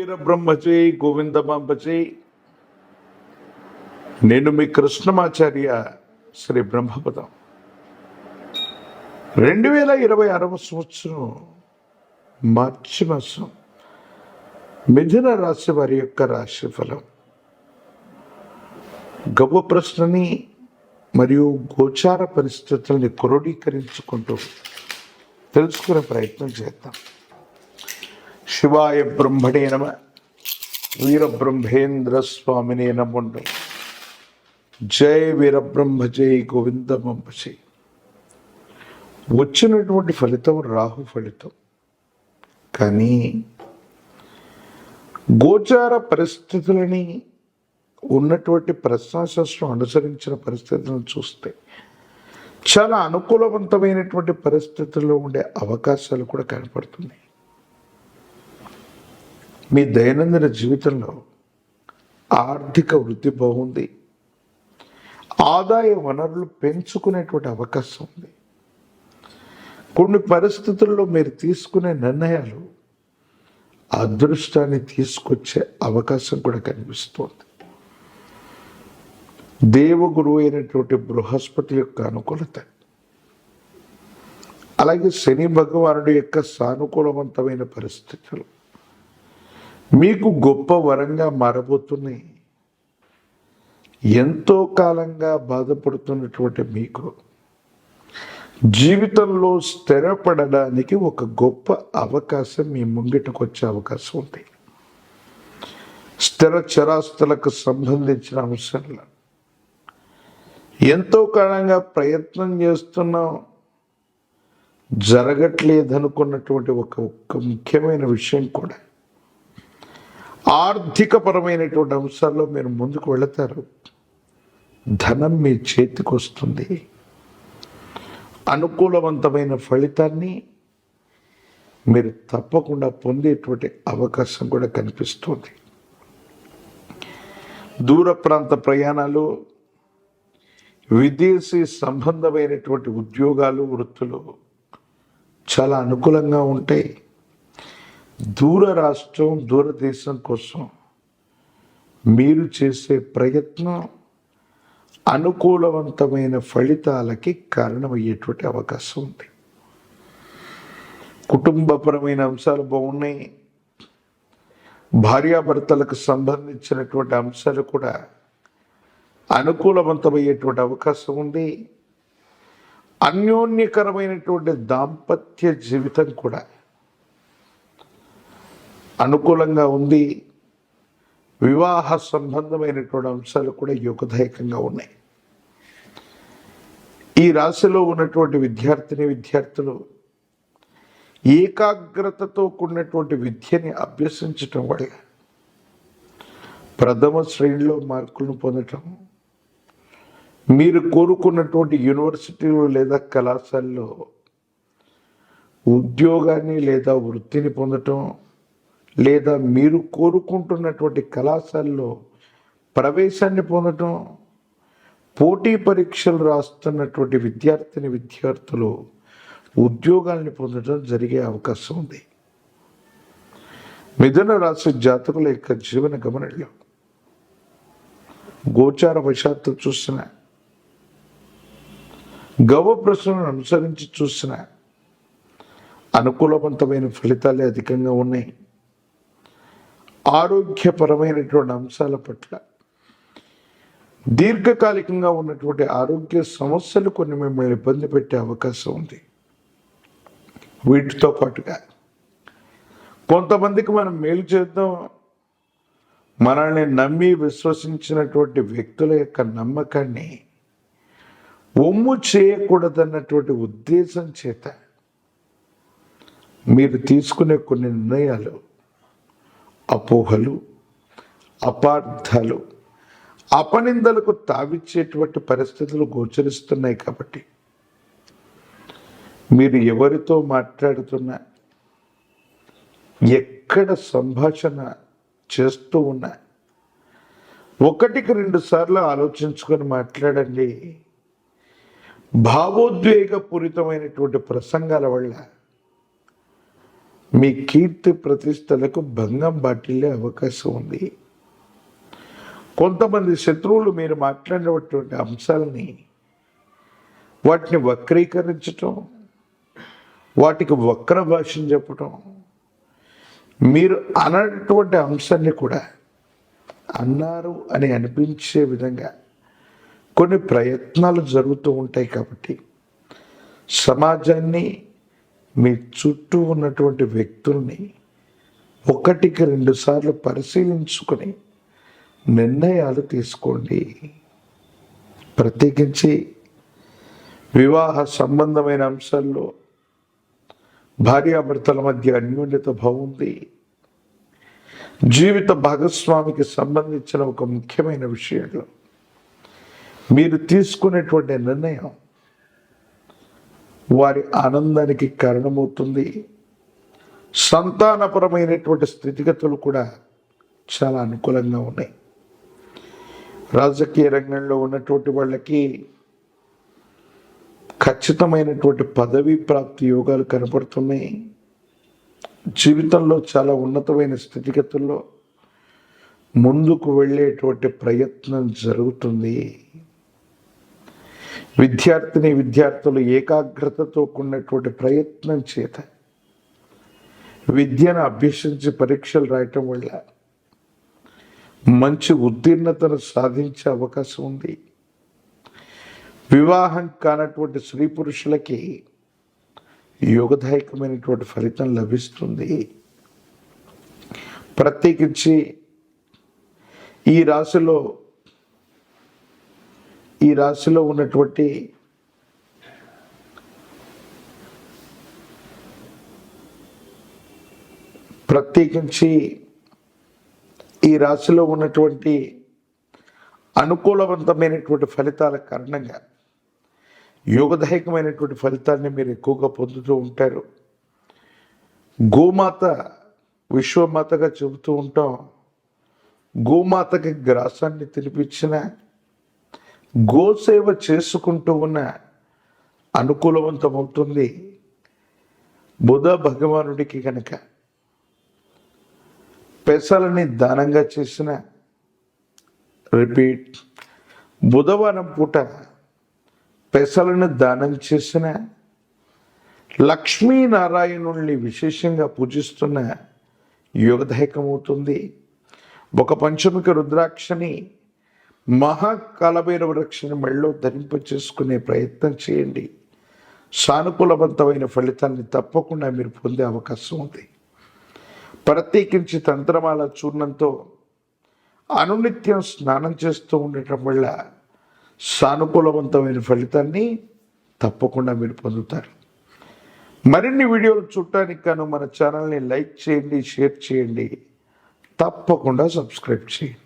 వీరబ్రహ్మజై గోవిందమాంబజై. నేను మీ కృష్ణమాచార్య శ్రీ బ్రహ్మపదం. 2026 సంవత్సరం మార్చి మాసం మిథున రాశి వారి యొక్క రాశి ఫలం, గవ్వ ప్రశ్నని మరియు గోచార పరిస్థితుల్ని క్రోడీకరించుకుంటూ తెలుసుకునే ప్రయత్నం చేద్దాం. శివాయ బ్రహ్మణే నమ. వీరబ్రహ్మేంద్ర స్వామినే నమో. జై వీరబ్రహ్మ జై గోవిందమంబజై. వచ్చినటువంటి ఫలితం రాహు ఫలితం, కానీ గోచార పరిస్థితులని ఉన్నటువంటి ప్రశ్నాశాస్త్రం అనుసరించిన పరిస్థితులను చూస్తే చాలా అనుకూలవంతమైనటువంటి పరిస్థితుల్లో ఉండే అవకాశాలు కూడా కనపడుతున్నాయి. మీ దైనందిన జీవితంలో ఆర్థిక వృద్ధి బాగుంది, ఆదాయ వనరులు పెంచుకునేటువంటి అవకాశం ఉంది. కొన్ని పరిస్థితుల్లో మీరు తీసుకునే నిర్ణయాలు అదృష్టాన్ని తీసుకొచ్చే అవకాశం కూడా కనిపిస్తోంది. దేవగురువు అయినటువంటి బృహస్పతి యొక్క అనుకూలత, అలాగే శని భగవానుడి యొక్క సానుకూలవంతమైన పరిస్థితులు మీకు గొప్ప వరంగా మారబోతున్నాయి. ఎంతో కాలంగా బాధపడుతున్నటువంటి మీకు జీవితంలో స్థిరపడడానికి ఒక గొప్ప అవకాశం మీ ముంగిటకు వచ్చే అవకాశం ఉంది. స్థిర చరాస్తులకు సంబంధించిన అంశాలు ఎంతో కాలంగా ప్రయత్నం చేస్తున్నాం, జరగట్లేదనుకున్నటువంటి ఒక ముఖ్యమైన విషయం కూడా ఆర్థికపరమైనటువంటి అంశాల్లో మీరు ముందుకు వెళతారు. ధనం మీ చేతికి వస్తుంది. అనుకూలవంతమైన ఫలితాన్ని మీరు తప్పకుండా పొందేటువంటి అవకాశం కూడా కనిపిస్తుంది. దూర ప్రాంత ప్రయాణాలు, విదేశీ సంబంధమైనటువంటి ఉద్యోగాలు, వృత్తులు చాలా అనుకూలంగా ఉంటాయి. దూర రాష్ట్రం, దూరదేశం కోసం మీరు చేసే ప్రయత్నం అనుకూలవంతమైన ఫలితాలకి కారణమయ్యేటువంటి అవకాశం ఉంది. కుటుంబపరమైన అంశాలు బాగున్నాయి. భార్యాభర్తలకు సంబంధించినటువంటి అంశాలు కూడా అనుకూలవంతమయ్యేటువంటి అవకాశం ఉంది. అన్యోన్యకరమైనటువంటి దాంపత్య జీవితం కూడా అనుకూలంగా ఉంది. వివాహ సంబంధమైనటువంటి అంశాలు కూడా యోగదాయకంగా ఉన్నాయి. ఈ రాశిలో ఉన్నటువంటి విద్యార్థులు ఏకాగ్రతతో కూడినటువంటి విద్యని అభ్యసించటం వల్ల ప్రథమ శ్రేణిలో మార్కులను పొందటం, మీరు కోరుకున్నటువంటి యూనివర్సిటీలు లేదా కళాశాలలో ఉద్యోగాన్ని లేదా వృత్తిని పొందటం, లేదా మీరు కోరుకుంటున్నటువంటి కళాశాలలో ప్రవేశాన్ని పొందటం, పోటీ పరీక్షలు రాస్తున్నటువంటి విద్యార్థులు ఉద్యోగాల్ని పొందడం జరిగే అవకాశం ఉంది. మిథున రాశి జాతకుల యొక్క జీవన గమనంలో గోచార వశాత్తు చూసిన, గవ ప్రశ్నలను అనుసరించి చూసిన అనుకూలవంతమైన ఫలితాలే అధికంగా ఉన్నాయి. ఆరోగ్యపరమైనటువంటి అంశాల పట్ల దీర్ఘకాలికంగా ఉన్నటువంటి ఆరోగ్య సమస్యలు కొన్ని మిమ్మల్ని ఇబ్బంది పెట్టే అవకాశం ఉంది. వీటితో పాటుగా కొంతమందికి మనం మేలు చేద్దాం, మనల్ని నమ్మి విశ్వసించినటువంటి వ్యక్తుల యొక్క నమ్మకాన్ని ఒమ్ము చేయకూడదన్నటువంటి ఉద్దేశం చేత మీరు తీసుకునే కొన్ని నిర్ణయాలు అపోహలు, అపార్థాలు, అపనిందలకు తావిచ్చేటువంటి పరిస్థితులు గోచరిస్తున్నాయి. కాబట్టి మీరు ఎవరితో మాట్లాడుతున్నా, ఎక్కడ సంభాషణ చేస్తూ ఉన్నా 1-2 సార్లు ఆలోచించుకొని మాట్లాడండి. భావోద్వేగపూరితమైనటువంటి ప్రసంగాల వల్ల మీ కీర్తి ప్రతిష్టలకు భంగం బాటిల్లే అవకాశం ఉంది. కొంతమంది శత్రువులు మీరు మాట్లాడినటువంటి అంశాలని వాటిని వక్రీకరించటం, వాటికి వక్ర భాషను చెప్పటం, మీరు అన్నటువంటి అంశాన్ని కూడా అన్నారు అని అనిపించే విధంగా కొన్ని ప్రయత్నాలు జరుగుతూ ఉంటాయి. కాబట్టి సమాజాన్ని, మీ చుట్టూ ఉన్నటువంటి వ్యక్తుల్ని 1-2 సార్లు పరిశీలించుకొని నిర్ణయాలు తీసుకోండి. ప్రత్యేకించి వివాహ సంబంధమైన అంశాల్లో భార్యాభర్తల మధ్య అన్యోన్యత బాగుంది. జీవిత భాగస్వామికి సంబంధించిన ఒక ముఖ్యమైన విషయంలో మీరు తీసుకునేటువంటి నిర్ణయం వారి ఆనందానికి కారణమవుతుంది. సంతానపరమైనటువంటి స్థితిగతులు కూడా చాలా అనుకూలంగా ఉన్నాయి. రాజకీయ రంగంలో ఉన్నటువంటి వాళ్ళకి ఖచ్చితమైనటువంటి పదవీ ప్రాప్తి యోగాలు కనపడుతున్నాయి. జీవితంలో చాలా ఉన్నతమైన స్థితిగతుల్లో ముందుకు వెళ్ళేటువంటి ప్రయత్నం జరుగుతుంది. విద్యార్థులు ఏకాగ్రతతో కూడినటువంటి ప్రయత్నం చేత విద్యను అభ్యసించి పరీక్షలు రాయటం వల్ల మంచి ఉత్తీర్ణతను సాధించే అవకాశం ఉంది. వివాహం కానటువంటి స్త్రీ పురుషులకి యోగదాయకమైనటువంటి ఫలితం లభిస్తుంది. ప్రత్యేకించి ఈ రాశిలో ఉన్నటువంటి అనుకూలవంతమైనటువంటి ఫలితాల కారణంగా యోగదాయకమైనటువంటి ఫలితాన్ని మీరు ఎక్కువగా పొందుతూ ఉంటారు. గోమాత విశ్వమాతగా చెబుతూ ఉంటాం. గోమాతకి గ్రాసాన్ని తినిపించిన, గోసేవ చేసుకుంటూ ఉన్న అనుకూలవంతమవుతుంది. బుధ భగవానుడికి కనుక పెసలని దానంగా చేసిన, బుధవారం పూట పెసలను దానం చేసిన, లక్ష్మీనారాయణుల్ని విశేషంగా పూజిస్తున్న యోగదాయకమవుతుంది. ఒక పంచముఖ రుద్రాక్షని, మహాకాలభైరవ వృక్షని మెళ్ళలో ధరింపచేసుకునే ప్రయత్నం చేయండి. సానుకూలవంతమైన ఫలితాన్ని తప్పకుండా మీరు పొందే అవకాశం ఉంది. ప్రత్యేకించి తంత్రమాల చూర్ణంతో అనునిత్యం స్నానం చేస్తూ ఉండటం వల్ల సానుకూలవంతమైన ఫలితాన్ని తప్పకుండా మీరు పొందుతారు. మరిన్ని వీడియోలు చూడటానికి గాను మన ఛానల్ని లైక్ చేయండి, షేర్ చేయండి, తప్పకుండా సబ్స్క్రైబ్ చేయండి.